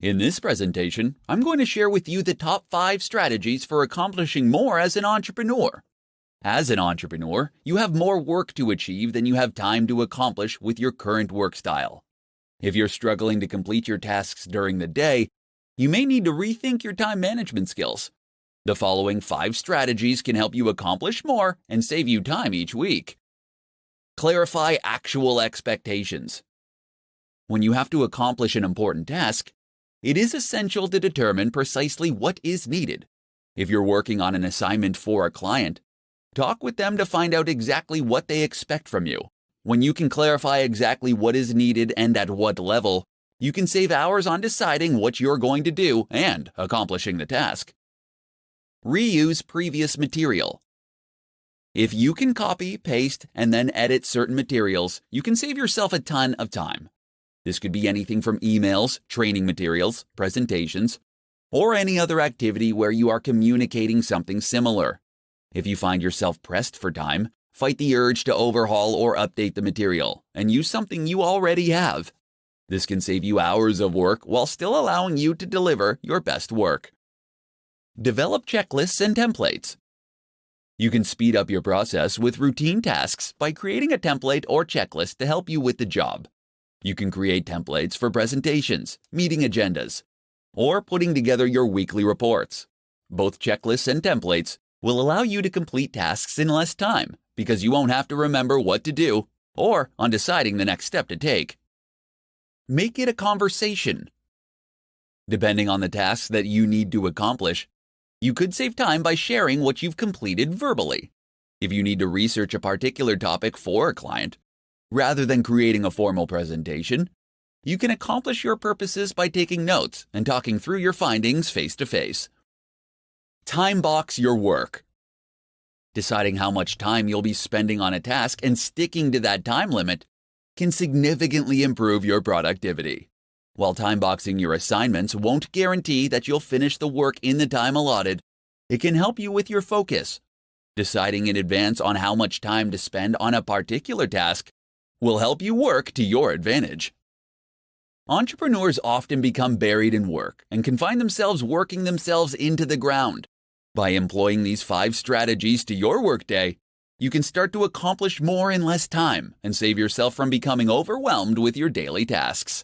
In this presentation, I'm going to share with you the top 5 strategies for accomplishing more as an entrepreneur. As an entrepreneur, you have more work to achieve than you have time to accomplish with your current work style. If you're struggling to complete your tasks during the day, you may need to rethink your time management skills. The following 5 strategies can help you accomplish more and save you time each week. Clarify actual expectations. When you have to accomplish an important task, it is essential to determine precisely what is needed. If you're working on an assignment for a client, talk with them to find out exactly what they expect from you. When you can clarify exactly what is needed and at what level, you can save hours on deciding what you're going to do and accomplishing the task. Reuse previous material. If you can copy, paste, and then edit certain materials, you can save yourself a ton of time. This could be anything from emails, training materials, presentations, or any other activity where you are communicating something similar. If you find yourself pressed for time, fight the urge to overhaul or update the material and use something you already have. This can save you hours of work while still allowing you to deliver your best work. Develop checklists and templates. You can speed up your process with routine tasks by creating a template or checklist to help you with the job. You can create templates for presentations, meeting agendas, or putting together your weekly reports. Both checklists and templates will allow you to complete tasks in less time because you won't have to remember what to do or on deciding the next step to take. Make it a conversation. Depending on the tasks that you need to accomplish, you could save time by sharing what you've completed verbally. If you need to research a particular topic for a client, rather than creating a formal presentation, you can accomplish your purposes by taking notes and talking through your findings face to face. Time box your work. Deciding how much time you'll be spending on a task and sticking to that time limit can significantly improve your productivity. While time boxing your assignments won't guarantee that you'll finish the work in the time allotted, it can help you with your focus. Deciding in advance on how much time to spend on a particular task will help you work to your advantage. Entrepreneurs often become buried in work and can find themselves working themselves into the ground. By employing these 5 strategies to your workday, you can start to accomplish more in less time and save yourself from becoming overwhelmed with your daily tasks.